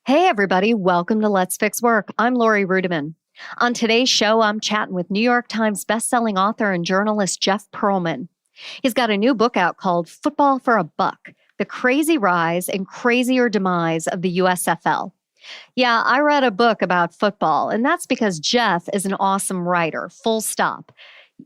Hey, everybody. Welcome to Let's Fix Work. I'm Laurie Rudiman. On today's show, I'm chatting with New York Times bestselling author and journalist Jeff Pearlman. He's got a new book out called Football for a Buck: The Crazy Rise and Crazier Demise of the USFL. Yeah, I read a book about football, and that's because Jeff is an awesome writer, full stop.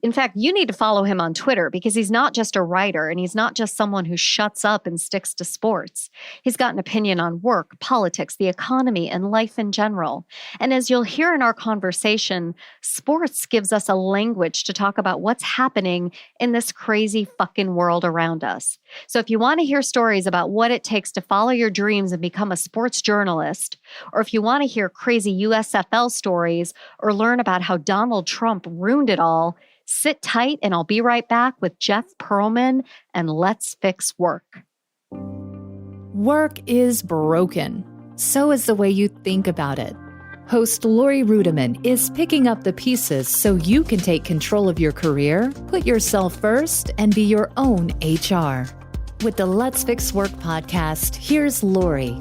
In fact, you need to follow him on Twitter because he's not just a writer and he's not just someone who shuts up and sticks to sports. He's got an opinion on work, politics, the economy, and life in general. And as you'll hear in our conversation, sports gives us a language to talk about what's happening in this crazy fucking world around us. So if you want to hear stories about what it takes to follow your dreams and become a sports journalist, or if you want to hear crazy USFL stories or learn about how Donald Trump ruined it all, sit tight and I'll be right back with Jeff Pearlman and Let's Fix Work. Work is broken. So is the way you think about it. Host Laurie Rudiman is picking up the pieces so you can take control of your career, put yourself first, and be your own HR. With the Let's Fix Work podcast, here's Laurie.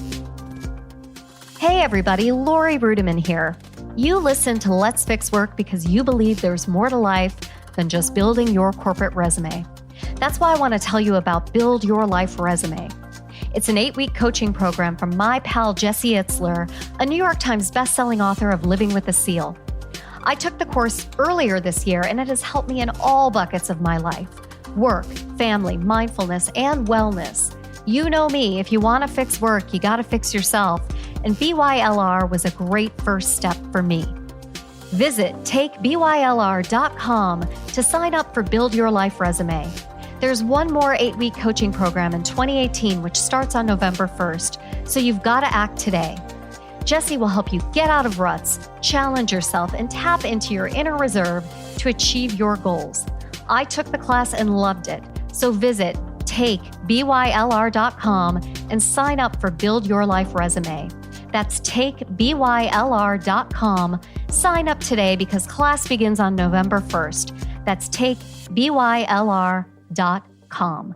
Hey everybody, Laurie Rudiman here. You listen to Let's Fix Work because you believe there's more to life than just building your corporate resume. That's why I want to tell you about Build Your Life Resume. It's an 8-week coaching program from my pal Jesse Itzler, a New York Times bestselling author of Living with a Seal. I took the course earlier this year and it has helped me in all buckets of my life: work, family, mindfulness, and wellness. You know me, if you want to fix work, you got to fix yourself. And BYLR was a great first step for me. Visit takeBYLR.com to sign up for Build Your Life Resume. There's one more 8-week coaching program in 2018, which starts on November 1st, so you've got to act today. Jesse will help you get out of ruts, challenge yourself, and tap into your inner reserve to achieve your goals. I took the class and loved it, so visit takeBYLR.com and sign up for Build Your Life Resume. That's takeBYLR.com. Sign up today because class begins on November 1st. That's takeBYLR.com.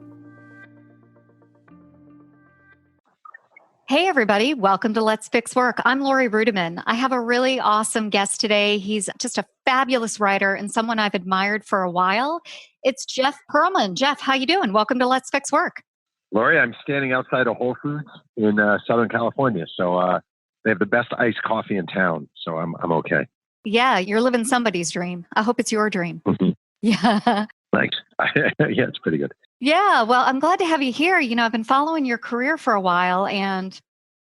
Hey, everybody. Welcome to Let's Fix Work. I'm Laurie Rudiman. I have a really awesome guest today. He's just a fabulous writer and someone I've admired for a while. It's Jeff Pearlman. Jeff, how you doing? Welcome to Let's Fix Work. Laurie, I'm standing outside of Whole Foods in Southern California. So they have the best iced coffee in town. So I'm okay. Yeah, you're living somebody's dream. I hope it's your dream. Mm-hmm. Yeah. Thanks. Yeah, it's pretty good. Yeah, well, I'm glad to have you here. You know, I've been following your career for a while, and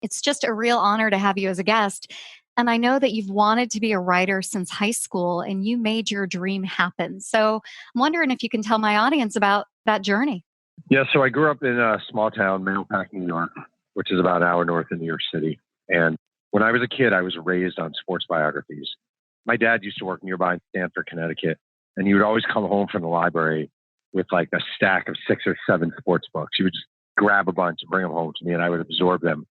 it's just a real honor to have you as a guest. And I know that you've wanted to be a writer since high school, and you made your dream happen. So I'm wondering if you can tell my audience about that journey. Yeah, so I grew up in a small town, Mahopac, New York, which is about an hour north of New York City. And when I was a kid, I was raised on sports biographies. My dad used to work nearby in Stamford, Connecticut, and he would always come home from the library with like a stack of 6 or 7 sports books. He would just grab a bunch and bring them home to me, and I would absorb them.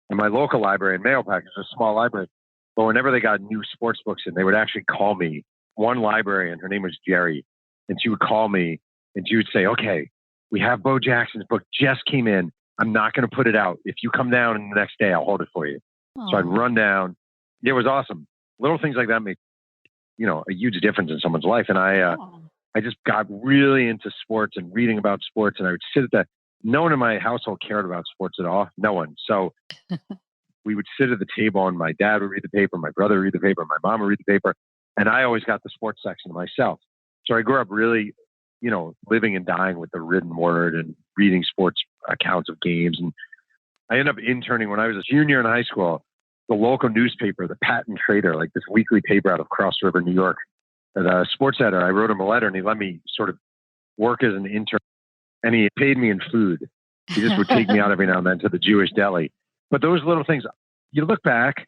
And my local library in Mahopac is a small library, but whenever they got new sports books in, they would actually call me. One librarian, her name was Jerry, and she would call me and she would say, "Okay, we have Bo Jackson's book just came in. I'm not going to put it out. If you come down the next day, I'll hold it for you." Aww. So I'd run down. It was awesome. Little things like that make, a huge difference in someone's life. And I just got really into sports and reading about sports. And I would sit at that. No one in my household cared about sports at all. No one. So we would sit at the table and my dad would read the paper, my brother would read the paper, my mom would read the paper. And I always got the sports section to myself. So I grew up really, living and dying with the written word and reading sports accounts of games. And I ended up interning when I was a junior in high school. The local newspaper, the Pat and Trader, like this weekly paper out of Cross River, New York, as a sports editor, I wrote him a letter and he let me sort of work as an intern, and he paid me in food. He just would take me out every now and then to the Jewish deli. But those little things, you look back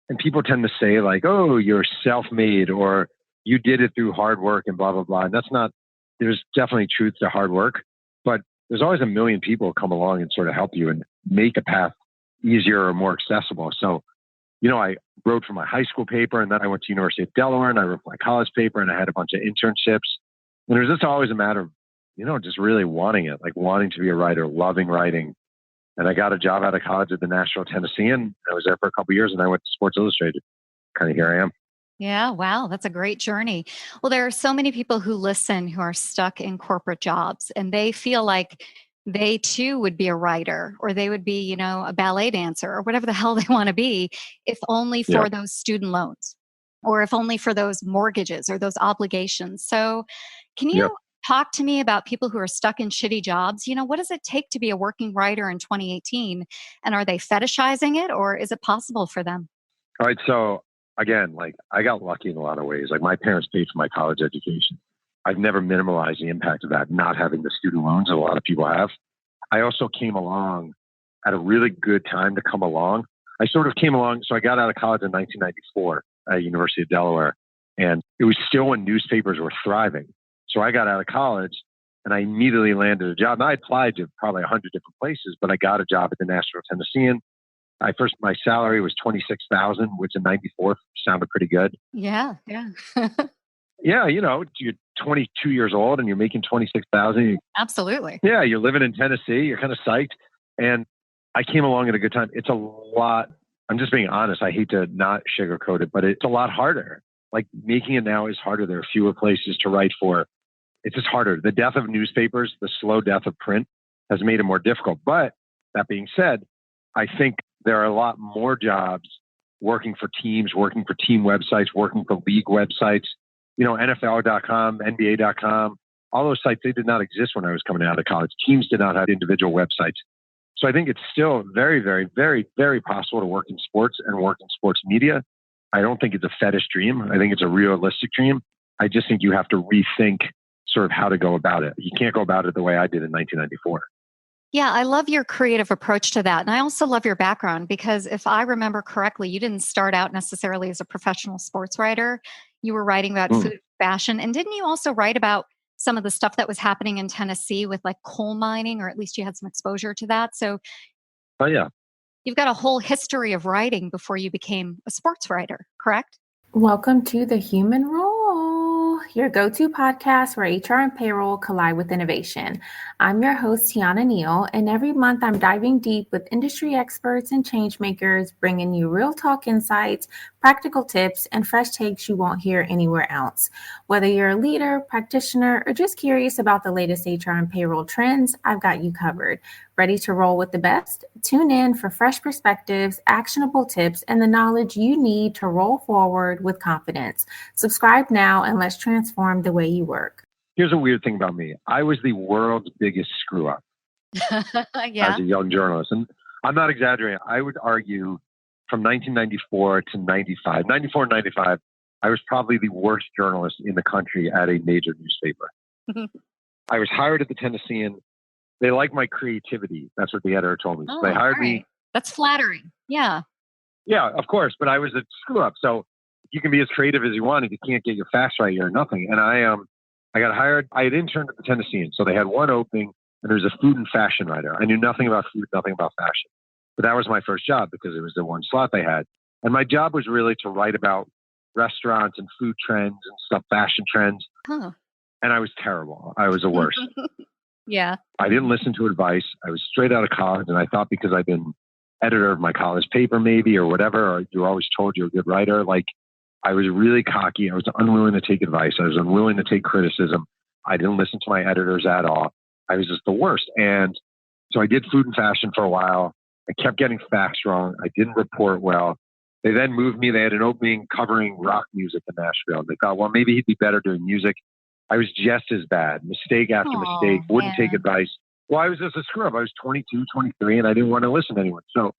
and people tend to say like, "Oh, you're self-made," or "You did it through hard work," and blah, blah, blah. And that's not, there's definitely truth to hard work, but there's always a million people come along and sort of help you and make a path easier or more accessible. So, I wrote for my high school paper, and then I went to University of Delaware and I wrote for my college paper, and I had a bunch of internships. And it was just always a matter of, just really wanting it, like wanting to be a writer, loving writing. And I got a job out of college at the Nashville Tennessean. I was there for a couple of years and I went to Sports Illustrated. Kind of here I am. Yeah, wow, that's a great journey. Well, there are so many people who listen who are stuck in corporate jobs and they feel like they too would be a writer or they would be, a ballet dancer or whatever the hell they want to be, if only Yeah. for those student loans or if only for those mortgages or those obligations. So, can Yep. you talk to me about people who are stuck in shitty jobs? What does it take to be a working writer in 2018? And are they fetishizing it or is it possible for them? All right. So again, like I got lucky in a lot of ways. Like my parents paid for my college education. I've never minimalized the impact of that, not having the student loans that a lot of people have. I also came along at a really good time to come along. I sort of came along. So I got out of college in 1994 at University of Delaware, and it was still when newspapers were thriving. So I got out of college and I immediately landed a job. And I applied to probably 100 different places, but I got a job at the Nashville Tennessean. My salary was 26,000, which in 94 sounded pretty good. Yeah, yeah. Yeah, you're 22 years old and you're making 26,000. Absolutely. Yeah, you're living in Tennessee. You're kind of psyched. And I came along at a good time. It's a lot. I'm just being honest. I hate to not sugarcoat it, but it's a lot harder. Like making it now is harder. There are fewer places to write for. It's just harder. The death of newspapers, the slow death of print has made it more difficult. But that being said, I think there are a lot more jobs working for teams, working for team websites, working for league websites, NFL.com, NBA.com, all those sites, they did not exist when I was coming out of college. Teams did not have individual websites. So I think it's still very, very, very, very possible to work in sports and work in sports media. I don't think it's a fetish dream. I think it's a realistic dream. I just think you have to rethink sort of how to go about it. You can't go about it the way I did in 1994. Yeah, I love your creative approach to that. And I also love your background because if I remember correctly, you didn't start out necessarily as a professional sports writer. You were writing about food and fashion. And didn't you also write about some of the stuff that was happening in Tennessee with like coal mining, or at least you had some exposure to that? So Oh, yeah. you've got a whole history of writing before you became a sports writer, correct? Welcome to The Human Role, your go-to podcast where HR and payroll collide with innovation. I'm your host, Tiana Neal, and every month I'm diving deep with industry experts and change makers, bringing you real talk insights, practical tips, and fresh takes you won't hear anywhere else. Whether you're a leader, practitioner, or just curious about the latest HR and payroll trends, I've got you covered. Ready to roll with the best? Tune in for fresh perspectives, actionable tips, and the knowledge you need to roll forward with confidence. Subscribe now and let's transform the way you work. Here's a weird thing about me. I was the world's biggest screw up as a young journalist. And I'm not exaggerating. I would argue from 1994 to 95, 94 and 95, I was probably the worst journalist in the country at a major newspaper. I was hired at the Tennessean. They like my creativity. That's what the editor told me. So they hired me. That's flattering. Yeah. Yeah, of course. But I was a screw up. So you can be as creative as you want. If you can't get your facts right, you're nothing. And I got hired. I had interned at the Tennessean. So they had one opening and there was a food and fashion writer. I knew nothing about food, nothing about fashion. But that was my first job because it was the one slot they had. And my job was really to write about restaurants and food trends and stuff, fashion trends. Huh. And I was terrible. I was the worst. Yeah. I didn't listen to advice. I was straight out of college. And I thought because I'd been editor of my college paper maybe or whatever, or you were always told you're a good writer, like I was really cocky. I was unwilling to take advice. I was unwilling to take criticism. I didn't listen to my editors at all. I was just the worst. And so I did food and fashion for a while. I kept getting facts wrong. I didn't report well. They then moved me. They had an opening covering rock music in Nashville. They thought, well, maybe he'd be better doing music. I was just as bad. Mistake after mistake. Wouldn't take advice. Well, I was just a screw up. I was 22, 23, and I didn't want to listen to anyone. So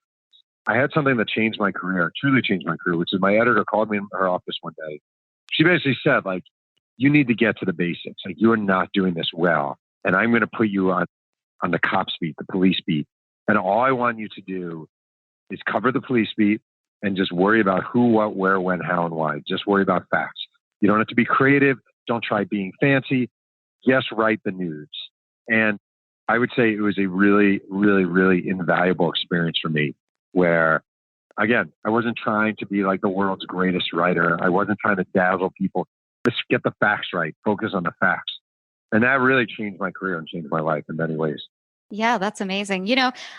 I had something that changed my career, truly changed my career, which is my editor called me in her office one day. She basically said, like, you need to get to the basics. Like, you are not doing this well. And I'm going to put you on the cops beat, the police beat. And all I want you to do is cover the police beat and just worry about who, what, where, when, how, and why. Just worry about facts. You don't have to be creative. Don't try being fancy. Just write the news. And I would say it was a really, really, really invaluable experience for me where, again, I wasn't trying to be like the world's greatest writer. I wasn't trying to dazzle people. Just get the facts right. Focus on the facts. And that really changed my career and changed my life in many ways. Yeah, that's amazing.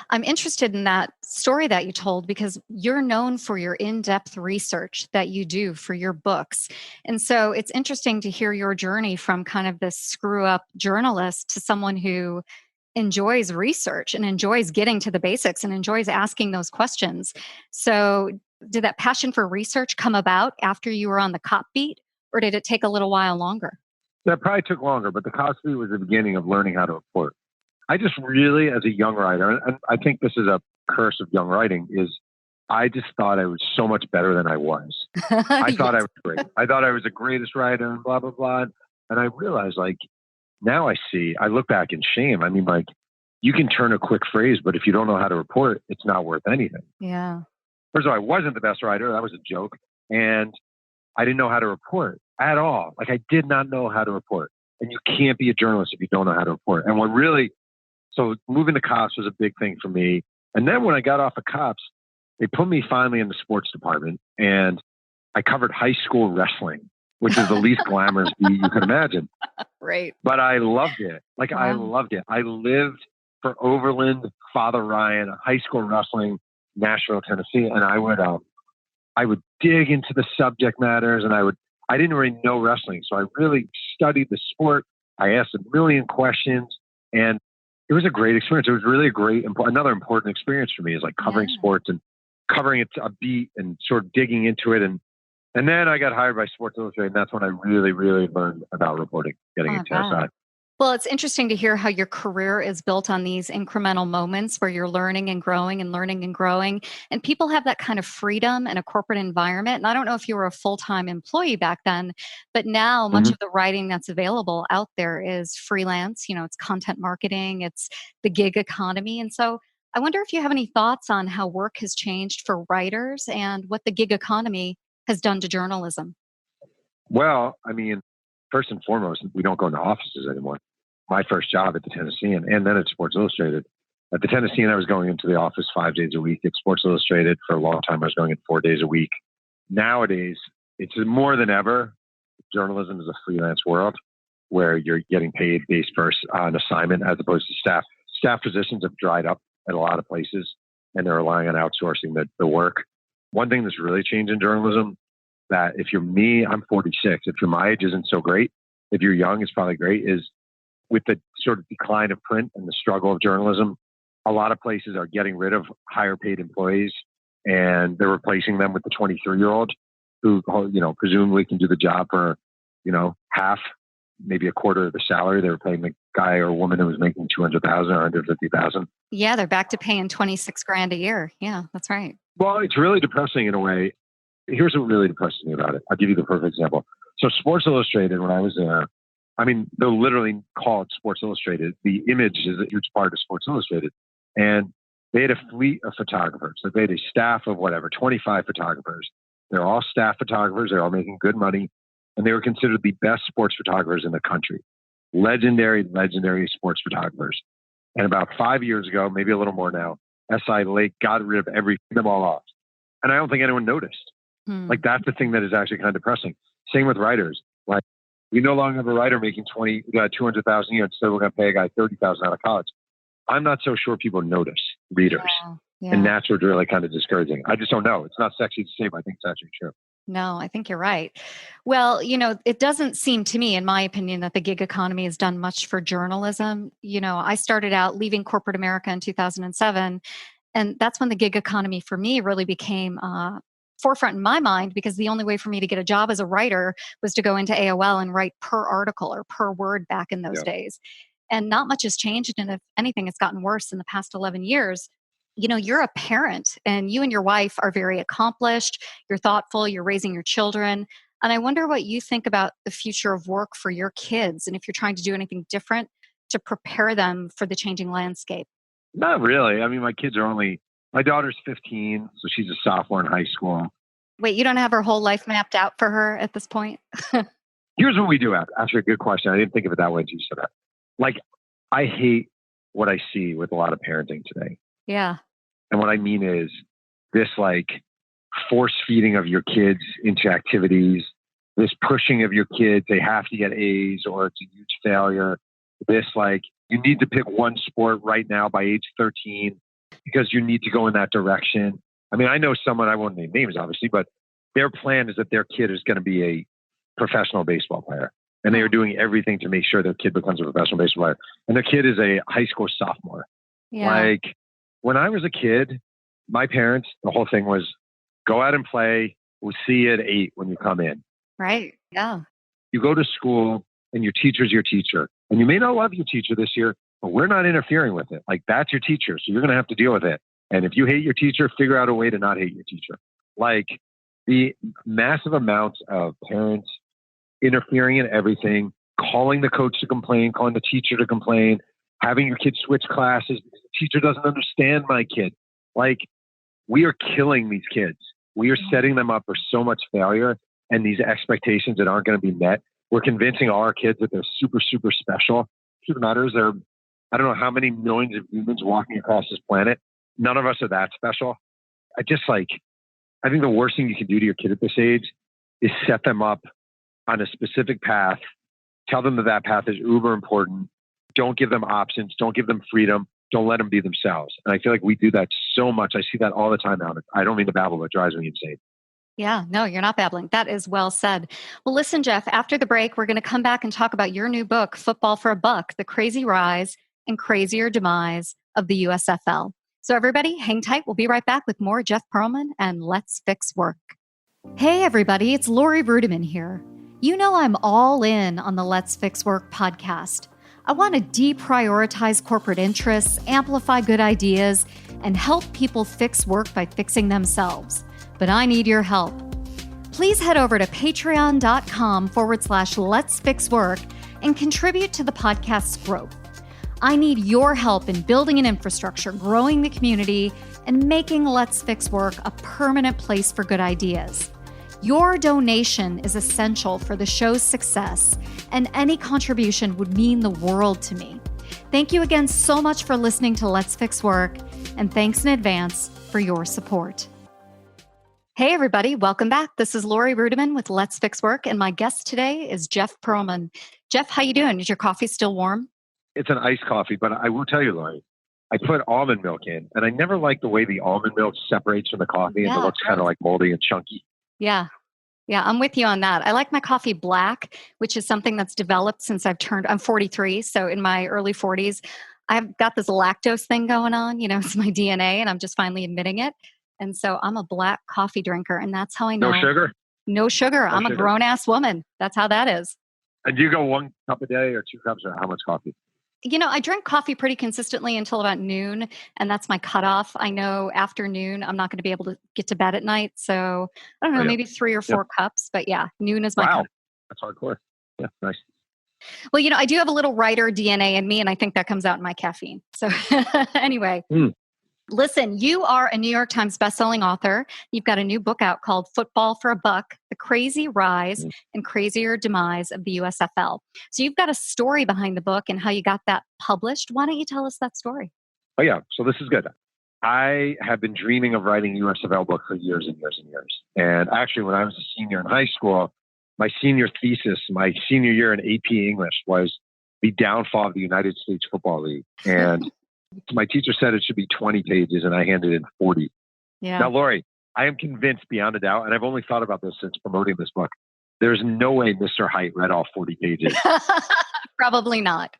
I'm interested in that story that you told because you're known for your in depth research that you do for your books. And so it's interesting to hear your journey from kind of this screw up journalist to someone who enjoys research and enjoys getting to the basics and enjoys asking those questions. So, did that passion for research come about after you were on the cop beat, or did it take a little while longer? That probably took longer, but the Cosby was the beginning of learning how to report. I just really, as a young writer, and I think this is a curse of young writing, is I just thought I was so much better than I was. I thought I Yes. was great. I thought I was the greatest writer and blah, blah, blah. And I realized, like, now I look back in shame. I mean, like, you can turn a quick phrase, but if you don't know how to report, it's not worth anything. Yeah. First of all, I wasn't the best writer. That was a joke. And I didn't know how to report at all. Like, I did not know how to report. And you can't be a journalist if you don't know how to report. And so moving to cops was a big thing for me. And then when I got off of cops, they put me finally in the sports department and I covered high school wrestling, which is the least glamorous beat you can imagine. Right. But I loved it. Like, I Wow. loved it. I lived for Overland, Father Ryan, high school wrestling, Nashville, Tennessee. And I would dig into the subject matters and I didn't really know wrestling. So I really studied the sport. I asked a million questions and it was a great experience. It was really another important experience for me is like covering Yeah. sports and covering it to a beat and sort of digging into it. And then I got hired by Sports Illustrated. And that's when I really, really learned about reporting, getting Oh, into wow. SI. Well, it's interesting to hear how your career is built on these incremental moments where you're learning and growing and learning and growing. And people have that kind of freedom in a corporate environment. And I don't know if you were a full time employee back then, but now much Mhm. of the writing that's available out there is freelance. It's content marketing, it's the gig economy. And so I wonder if you have any thoughts on how work has changed for writers and what the gig economy has done to journalism. Well, I mean, first and foremost, we don't go into offices anymore. My first job at the Tennessean and then at Sports Illustrated. At the Tennessean, I was going into the office 5 days a week. At Sports Illustrated, for a long time, I was going in 4 days a week. Nowadays, it's more than ever. Journalism is a freelance world where you're getting paid based first on assignment as opposed to staff. Staff positions have dried up at a lot of places and they're relying on outsourcing the work. One thing that's really changed in journalism that if you're me, I'm 46. If you're my age, isn't so great. If you're young, it's probably great. Is with the sort of decline of print and the struggle of journalism, a lot of places are getting rid of higher paid employees and they're replacing them with the 23-year-old who, presumably can do the job for, half, maybe a quarter of the salary they were paying the guy or woman who was making 200,000 or 150,000. Yeah, they're back to paying 26 grand a year. Yeah, that's right. Well, it's really depressing in a way. Here's what really depresses me about it. I'll give you the perfect example. So Sports Illustrated, when I was there, they'll literally call it Sports Illustrated. The image is a huge part of Sports Illustrated. And they had a fleet of photographers. So they had a staff of 25 photographers. They're all staff photographers. They're all making good money. And they were considered the best sports photographers in the country. Legendary sports photographers. And about 5 years ago, maybe a little more now, SI Lake got rid of them all off. And I don't think anyone noticed. Hmm. Like, that's the thing that is actually kind of depressing. Same with writers. Like, we no longer have a writer making 200,000 a year. Instead, we're going to pay a guy 30,000 out of college. I'm not so sure people notice readers. Yeah. And that's what's really kind of discouraging. I just don't know. It's not sexy to say, but I think it's actually true. No, I think you're right. Well, it doesn't seem to me, in my opinion, that the gig economy has done much for journalism. I started out leaving corporate America in 2007, and that's when the gig economy for me really became forefront in my mind because the only way for me to get a job as a writer was to go into AOL and write per article or per word back in those Yeah. days. And not much has changed. And if anything, it's gotten worse in the past 11 years. You're a parent and you and your wife are very accomplished. You're thoughtful. You're raising your children. And I wonder what you think about the future of work for your kids and if you're trying to do anything different to prepare them for the changing landscape. Not really. I mean, my daughter's 15, so she's a sophomore in high school. Wait, you don't have her whole life mapped out for her at this point? Here's what we do. Actually, a good question. I didn't think of it that way until you said that. Like, I hate what I see with a lot of parenting today. Yeah. And what I mean is this like force feeding of your kids into activities, this pushing of your kids, they have to get A's or it's a huge failure. This like You need to pick one sport right now by age 13 because you need to go in that direction. I mean, I know someone, I won't name names obviously, but their plan is that their kid is going to be a professional baseball player. And they are doing everything to make sure their kid becomes a professional baseball player. And their kid is a high school sophomore. Yeah. Like when I was a kid, my parents, the whole thing was go out and play. We'll see you at 8 when you come in. Right. Yeah. You go to school and your teacher's your teacher. And you may not love your teacher this year, but we're not interfering with it. Like that's your teacher. So you're going to have to deal with it. And if you hate your teacher, figure out a way to not hate your teacher. Like the massive amounts of parents interfering in everything, calling the coach to complain, calling the teacher to complain, having your kid switch classes because the teacher doesn't understand my kid. Like we are killing these kids. We are setting them up for so much failure and these expectations that aren't going to be met. We're convincing all our kids that they're super, super special. Truth matters, there are, I don't know how many millions of humans walking across this planet. None of us are that special. I think the worst thing you can do to your kid at this age is set them up on a specific path. Tell them that that path is uber important. Don't give them options. Don't give them freedom. Don't let them be themselves. And I feel like we do that so much. I see that all the time now. I don't mean to babble, but it drives me insane. Yeah, no, you're not babbling. That is well said. Well, listen, Jeff, after the break, we're going to come back and talk about your new book, Football for a Buck, The Crazy Rise and Crazier Demise of the USFL. So everybody, hang tight. We'll be right back with more Jeff Pearlman and Let's Fix Work. Hey, everybody, it's Laurie Rudiman here. You know I'm all in on the Let's Fix Work podcast. I want to deprioritize corporate interests, amplify good ideas, and help people fix work by fixing themselves. But I need your help. Please head over to patreon.com/Let's Fix Work and contribute to the podcast's growth. I need your help in building an infrastructure, growing the community, and making Let's Fix Work a permanent place for good ideas. Your donation is essential for the show's success, and any contribution would mean the world to me. Thank you again so much for listening to Let's Fix Work, and thanks in advance for your support. Hey, everybody. Welcome back. This is Laurie Rudiman with Let's Fix Work, and my guest today is Jeff Pearlman. Jeff, how you doing? Is your coffee still warm? It's an iced coffee, but I will tell you, Laurie, I put almond milk in, and I never like the way the almond milk separates from the coffee and it looks kind of like moldy and chunky. Yeah. Yeah, I'm with you on that. I like my coffee black, which is something that's developed since I'm 43. So in my early 40s, I've got this lactose thing going on. You know, it's my DNA, and I'm just finally admitting it. And so I'm a black coffee drinker, and that's how I know. No sugar? No sugar. I'm a grown-ass woman. That's how that is. And do you go 1 cup a day or 2 cups, or how much coffee? You know, I drink coffee pretty consistently until about noon, and that's my cutoff. I know after noon, I'm not going to be able to get to bed at night. So I don't know, maybe 3 or 4 cups. But yeah, noon is my cutoff. That's hardcore. Yeah, nice. Well, you know, I do have a little writer DNA in me, and I think that comes out in my caffeine. So anyway. Listen, you are a New York Times bestselling author. You've got a new book out called Football for a Buck, The Crazy Rise and Crazier Demise of the USFL. So you've got a story behind the book and how you got that published. Why don't you tell us that story? Oh, yeah. So this is good. I have been dreaming of writing a USFL book for years and years and years. And actually, when I was a senior in high school, my senior thesis, my senior year in AP English was the downfall of the United States Football League. And my teacher said it should be 20 pages, and I handed in 40. Yeah. Now, Laurie, I am convinced beyond a doubt, and I've only thought about this since promoting this book, there's no way Mr. Height read all 40 pages. Probably not.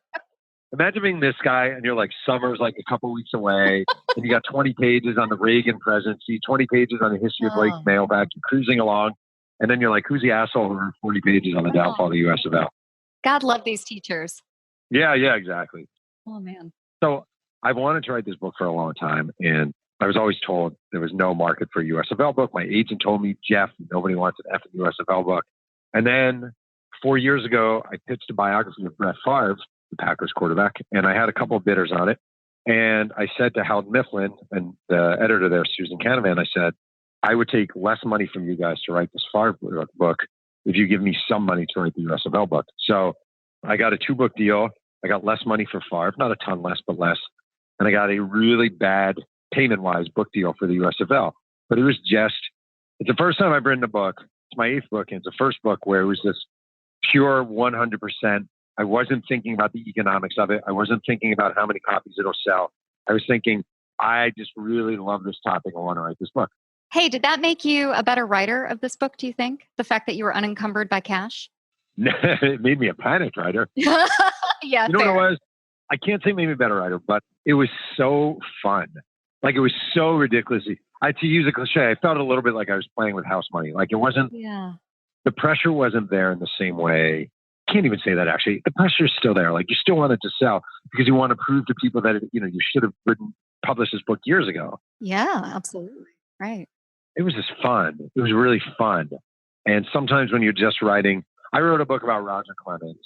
Imagine being this guy, and you're like, summer's like a couple weeks away, and you got 20 pages on the Reagan presidency, 20 pages on the history of Blake's mailbag, you're cruising along, and then you're like, who's the asshole who wrote 40 pages on the downfall of the USFL? God love these teachers. Yeah, exactly. Oh, man. So I've wanted to write this book for a long time, and I was always told there was no market for a USFL book. My agent told me, Jeff, nobody wants an effing USFL book. And then 4 years ago, I pitched a biography of Brett Favre, the Packers quarterback, and I had a couple of bidders on it. And I said to Howard Mifflin and the editor there, Susan Canavan, I said, I would take less money from you guys to write this Favre book if you give me some money to write the USFL book. So I got a 2-book deal. I got less money for Favre, not a ton less, but less. And I got a really bad payment-wise book deal for the USFL. But it was it's the first time I've written a book. It's my 8th book, and it's the first book where it was this pure 100% I wasn't thinking about the economics of it. I wasn't thinking about how many copies it'll sell. I was thinking, I just really love this topic. I want to write this book. Hey, did that make you a better writer of this book, do you think? The fact that you were unencumbered by cash? It made me a panic writer. Yeah, You know fair. what it was? I can't say it made me a better writer, but it was so fun. Like, it was so ridiculous. To use a cliche, I felt a little bit like I was playing with house money. Like, it wasn't, Yeah. the pressure wasn't there in the same way. Can't even say that, actually. The pressure is still there. Like, you still want it to sell because you want to prove to people that, you should have published this book years ago. Yeah, absolutely. Right. It was just fun. It was really fun. And sometimes when you're just writing, I wrote a book about Roger Clemens,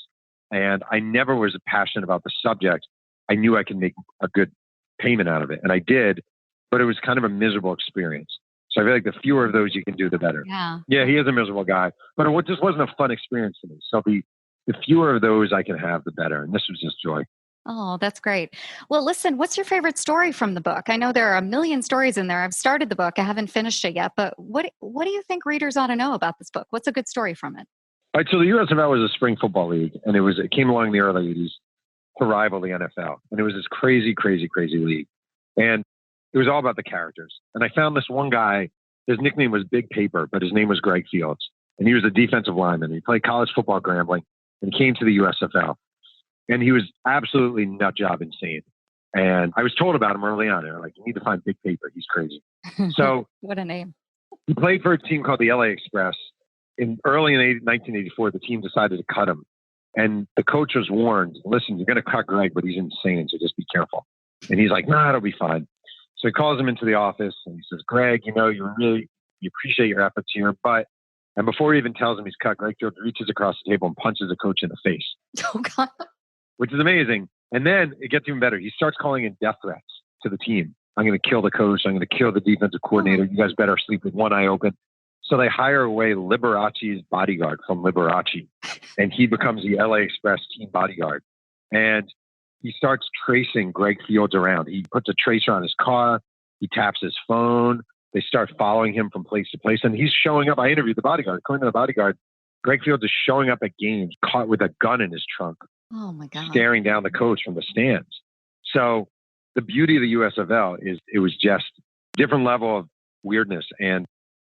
and I never was passionate about the subject. I knew I could make a good payment out of it, and I did, but it was kind of a miserable experience. So I feel like the fewer of those you can do, the better. Yeah. Yeah, he is a miserable guy, but it just wasn't a fun experience to me. So the fewer of those I can have, the better. And this was just joy. Oh, that's great. Well, listen, what's your favorite story from the book? I know there are a million stories in there. I've started the book. I haven't finished it yet, but what do you think readers ought to know about this book? What's a good story from it? All right, so the USFL was a spring football league, and it came along in the early 80s to rival the NFL. And it was this crazy, crazy, crazy league. And it was all about the characters. And I found this one guy, his nickname was Big Paper, but his name was Greg Fields. And he was a defensive lineman. He played college football at Grambling and came to the USFL. And he was absolutely nut job insane. And I was told about him early on. They're like, you need to find Big Paper. He's crazy. So What a name. he played for a team called the LA Express. Early in 1984, the team decided to cut him. And the coach was warned, listen, you're going to cut Greg, but he's insane, so just be careful. And he's like, nah, it'll be fine. So he calls him into the office and he says, Greg, you appreciate your efforts here, but, and before he even tells him he's cut, Greg Fields reaches across the table and punches the coach in the face. Oh, God. Which is amazing. And then it gets even better. He starts calling in death threats to the team. I'm going to kill the coach. I'm going to kill the defensive coordinator. You guys better sleep with one eye open. So they hire away Liberace's bodyguard from Liberace, and he becomes the LA Express team bodyguard. And he starts tracing Greg Fields around. He puts a tracer on his car. He taps his phone. They start following him from place to place. And he's showing up. I interviewed the bodyguard. According to the bodyguard, Greg Fields is showing up at games caught with a gun in his trunk, Oh, my God. staring down the coach from the stands. So the beauty of the USFL is it was just different level of weirdness. And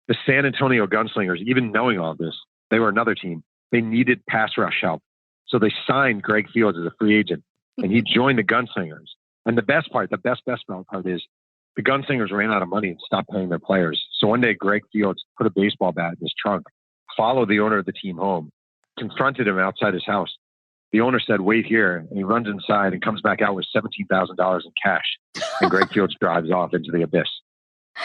the San Antonio Gunslingers, even knowing all this, they were another team. They needed pass rush help. So they signed Greg Fields as a free agent, and he joined the Gunslingers. And the best part is the Gunslingers ran out of money and stopped paying their players. So one day, Greg Fields put a baseball bat in his trunk, followed the owner of the team home, confronted him outside his house. The owner said, wait here. And he runs inside and comes back out with $17,000 in cash. And Greg Fields drives off into the abyss.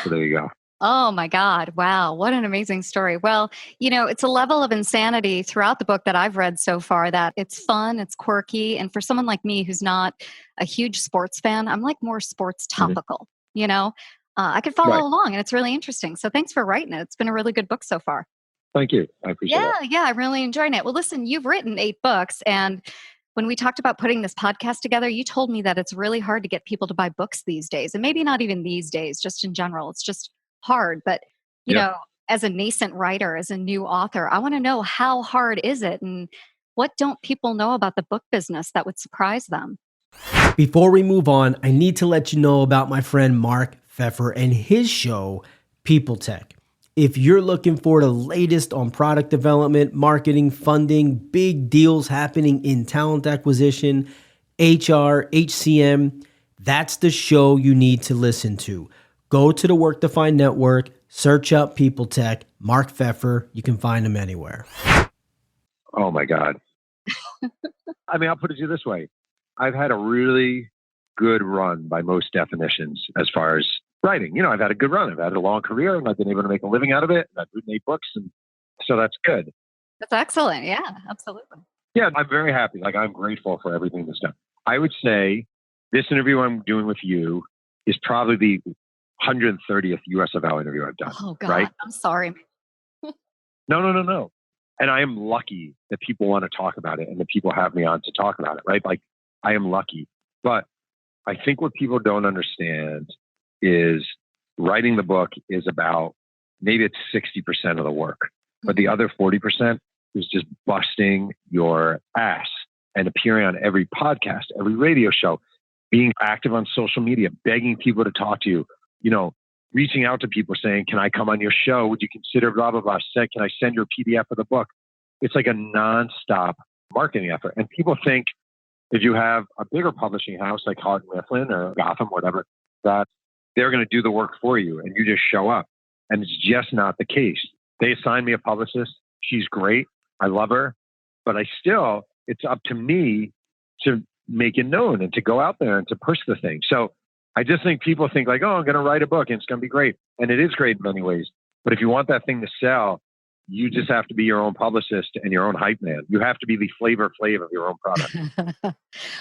So there you go. Oh my God. Wow. What an amazing story. Well, it's a level of insanity throughout the book that I've read so far that it's fun, it's quirky. And for someone like me who's not a huge sports fan, I'm like more sports topical, I could follow along and it's really interesting. So thanks for writing it. It's been a really good book so far. Thank you. I appreciate it. Yeah, I'm really enjoying it. Well, listen, you've written 8 books, and when we talked about putting this podcast together, you told me that it's really hard to get people to buy books these days, and maybe not even these days, just in general. It's just hard. But, you know, as a nascent writer, as a new author, I want to know, how hard is it, and what don't people know about the book business that would surprise them? Before we move on, I need to let you know about my friend Mark Pfeffer and his show, People Tech. If you're looking for the latest on product development, marketing, funding, big deals happening in talent acquisition, HR, HCM, that's the show you need to listen to. Go to the Work Defined Network, search up People Tech, Mark Pfeffer. You can find him anywhere. Oh my God. I mean, I'll put it to you this way. I've had a really good run by most definitions as far as writing. I've had a good run. I've had a long career and I've been able to make a living out of it. I've written 8 books, and so that's good. That's excellent. Yeah, absolutely. Yeah, I'm very happy. Like, I'm grateful for everything that's done. I would say this interview I'm doing with you is probably the 130th USFL interview I've done. Oh God, right? I'm sorry. No. And I am lucky that people want to talk about it and that people have me on to talk about it, right? Like, I am lucky. But I think what people don't understand is writing the book is about, maybe it's 60% of the work, but the other 40% is just busting your ass and appearing on every podcast, every radio show, being active on social media, begging people to talk to you, reaching out to people saying, can I come on your show? Would you consider blah, blah, blah? Can I send your PDF of the book? It's like a nonstop marketing effort. And people think if you have a bigger publishing house like Houghton Mifflin or Gotham, whatever, that they're going to do the work for you and you just show up. And it's just not the case. They assigned me a publicist. She's great. I love her. But it's up to me to make it known and to go out there and to push the thing. So I just think people think like, oh, I'm going to write a book and it's going to be great. And it is great in many ways. But if you want that thing to sell, you just have to be your own publicist and your own hype man. You have to be the Flavor Flav of your own product.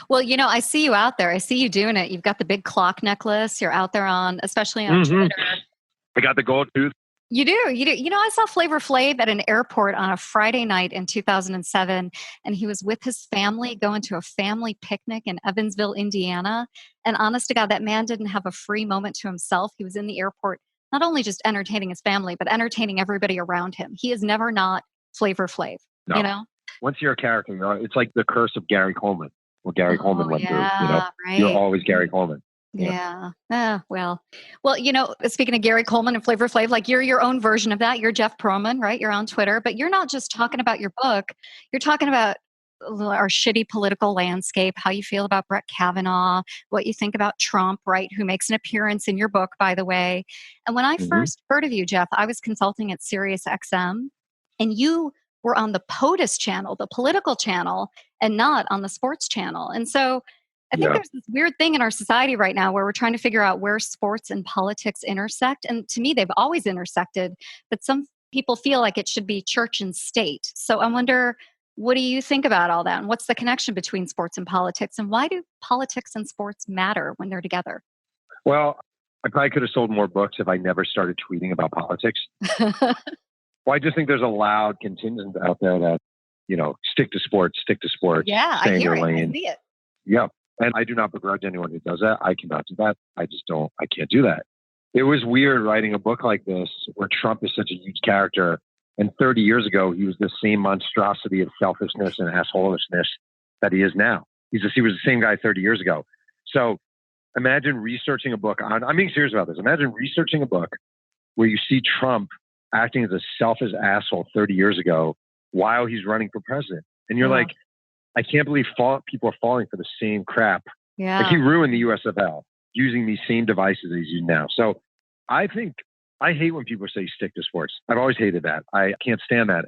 Well, I see you out there. I see you doing it. You've got the big clock necklace. You're out there especially on Twitter. I got the gold tooth. You do. I saw Flavor Flav at an airport on a Friday night in 2007, and he was with his family going to a family picnic in Evansville, Indiana. And honest to God, that man didn't have a free moment to himself. He was in the airport, not only just entertaining his family, but entertaining everybody around him. He is never not Flavor Flav, No. Once you're a character, it's like the curse of Gary Coleman. What Gary Coleman went through, right. You're always Gary Coleman. Yeah. Well, speaking of Gary Coleman and Flavor Flav, like you're your own version of that. You're Jeff Pearlman, right? You're on Twitter, but you're not just talking about your book. You're talking about our shitty political landscape, how you feel about Brett Kavanaugh, what you think about Trump, right? Who makes an appearance in your book, by the way. And when I first heard of you, Jeff, I was consulting at Sirius XM, and you were on the POTUS channel, the political channel, and not on the sports channel. And so I think there's this weird thing in our society right now where we're trying to figure out where sports and politics intersect. And to me, they've always intersected, but some people feel like it should be church and state. So I wonder, what do you think about all that? And what's the connection between sports and politics? And why do politics and sports matter when they're together? Well, I probably could have sold more books if I never started tweeting about politics. Well, I just think there's a loud contingent out there that, stick to sports. Yeah, stay I in hear your it. lane. I see it. Yeah. And I do not begrudge anyone who does that. I cannot do that. I can't do that. It was weird writing a book like this where Trump is such a huge character. And 30 years ago, he was the same monstrosity of selfishness and assholishness that he is now. He was the same guy 30 years ago. So imagine researching a book I'm being serious about this. Imagine researching a book where you see Trump acting as a selfish asshole 30 years ago while he's running for president. And you're like, I can't believe people are falling for the same crap. Yeah. Like he ruined the USFL using these same devices that he's using now. So I hate when people say stick to sports. I've always hated that. I can't stand that.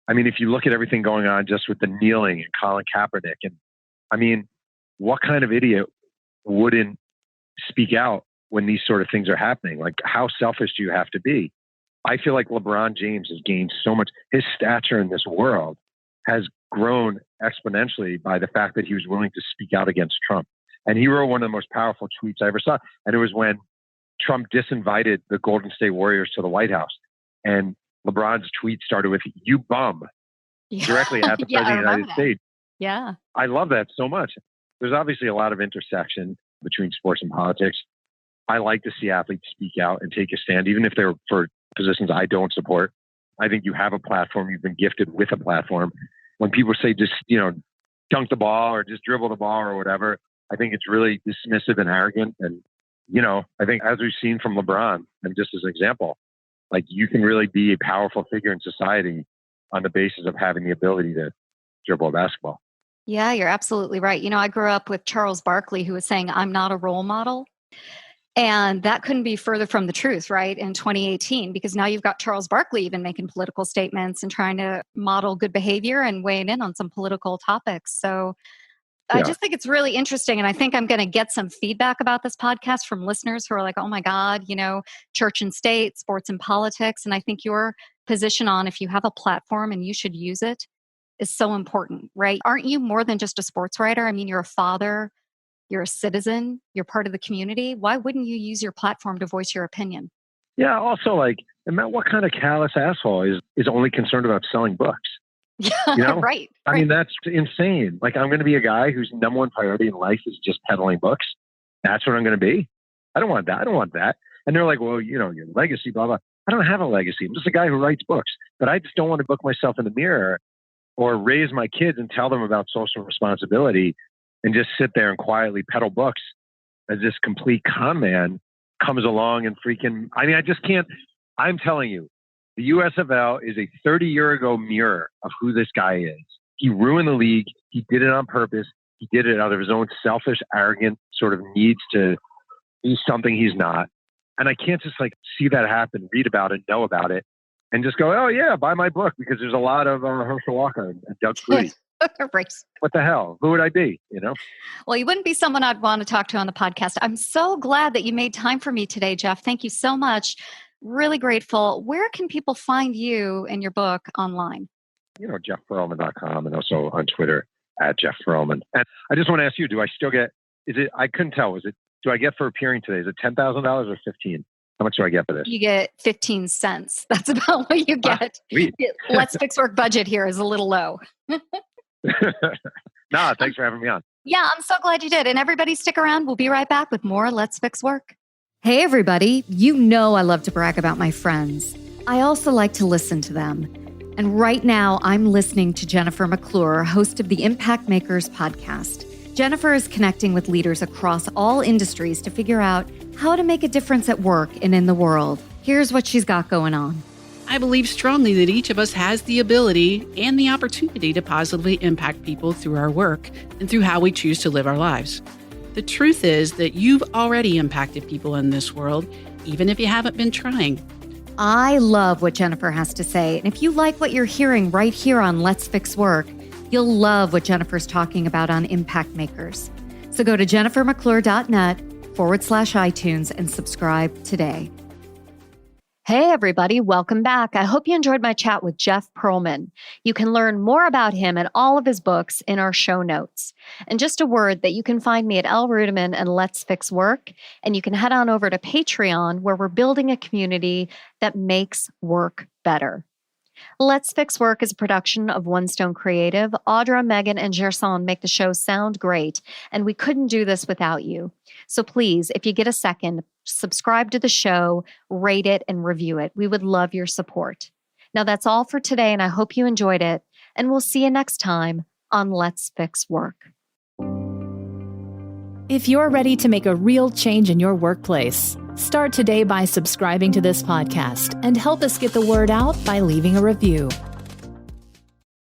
I mean, if you look at everything going on just with the kneeling and Colin Kaepernick, and what kind of idiot wouldn't speak out when these sort of things are happening? Like, how selfish do you have to be? I feel like LeBron James has gained so much. His stature in this world has grown exponentially by the fact that he was willing to speak out against Trump. And he wrote one of the most powerful tweets I ever saw. And it was when Trump disinvited the Golden State Warriors to the White House. And LeBron's tweet started with, "You bum," directly at the President of the United States. Yeah. I love that so much. There's obviously a lot of intersection between sports and politics. I like to see athletes speak out and take a stand, even if they're for positions I don't support. I think you have a platform. You've been gifted with a platform. When people say just, dunk the ball or just dribble the ball or whatever, I think it's really dismissive and arrogant. And, I think as we've seen from LeBron, and just as an example, like you can really be a powerful figure in society on the basis of having the ability to dribble a basketball. Yeah, you're absolutely right. I grew up with Charles Barkley, who was saying, "I'm not a role model." And that couldn't be further from the truth, right? In 2018, because now you've got Charles Barkley even making political statements and trying to model good behavior and weighing in on some political topics. So I just think it's really interesting. And I think I'm going to get some feedback about this podcast from listeners who are like, oh my God, church and state, sports and politics. And I think your position on if you have a platform and you should use it is so important, right? Aren't you more than just a sports writer? I mean, you're a father. You're a citizen, you're part of the community. Why wouldn't you use your platform to voice your opinion? Yeah. Also, what kind of callous asshole is only concerned about selling books? Right. I mean, that's insane. Like, I'm going to be a guy whose number one priority in life is just peddling books. That's what I'm going to be. I don't want that. And they're like, well, your legacy, blah, blah. I don't have a legacy. I'm just a guy who writes books, but I just don't want to look myself in the mirror or raise my kids and tell them about social responsibility and just sit there and quietly peddle books as this complete con man comes along and I just can't. I'm telling you, the USFL is a 30-year-ago mirror of who this guy is. He ruined the league. He did it on purpose. He did it out of his own selfish, arrogant sort of needs to be something he's not. And I can't just see that happen, read about it, know about it, and just go, oh yeah, buy my book because there's a lot of Herschel Walker and Doug Flutie. Right. What the hell? Who would I be? Well, you wouldn't be someone I'd want to talk to on the podcast. I'm so glad that you made time for me today, Jeff. Thank you so much. Really grateful. Where can people find you and your book online? JeffPearlman.com and also on Twitter @JeffPearlman. And I just want to ask you, do I still get, I couldn't tell, do I get for appearing today? Is it $10,000 or 15? How much do I get for this? You get 15 cents. That's about what you get. Let's Fix Work budget here is a little low. Thanks for having me on. Yeah, I'm so glad you did. And everybody stick around. We'll be right back with more Let's Fix Work. Hey, everybody. You know I love to brag about my friends. I also like to listen to them. And right now, I'm listening to Jennifer McClure, host of the Impact Makers podcast. Jennifer is connecting with leaders across all industries to figure out how to make a difference at work and in the world. Here's what she's got going on. I believe strongly that each of us has the ability and the opportunity to positively impact people through our work and through how we choose to live our lives. The truth is that you've already impacted people in this world, even if you haven't been trying. I love what Jennifer has to say. And if you like what you're hearing right here on Let's Fix Work, you'll love what Jennifer's talking about on Impact Makers. So go to jennifermcclure.net/iTunes and subscribe today. Hey, everybody. Welcome back. I hope you enjoyed my chat with Jeff Pearlman. You can learn more about him and all of his books in our show notes. And just a word that you can find me at L. Rudiman and Let's Fix Work. And you can head on over to Patreon, where we're building a community that makes work better. Let's Fix Work is a production of One Stone Creative. Audra, Megan, and Gerson make the show sound great, and we couldn't do this without you. So please, if you get a second, subscribe to the show, rate it, and review it. We would love your support. Now that's all for today, and I hope you enjoyed it, and we'll see you next time on Let's Fix Work. If you're ready to make a real change in your workplace, start today by subscribing to this podcast and help us get the word out by leaving a review.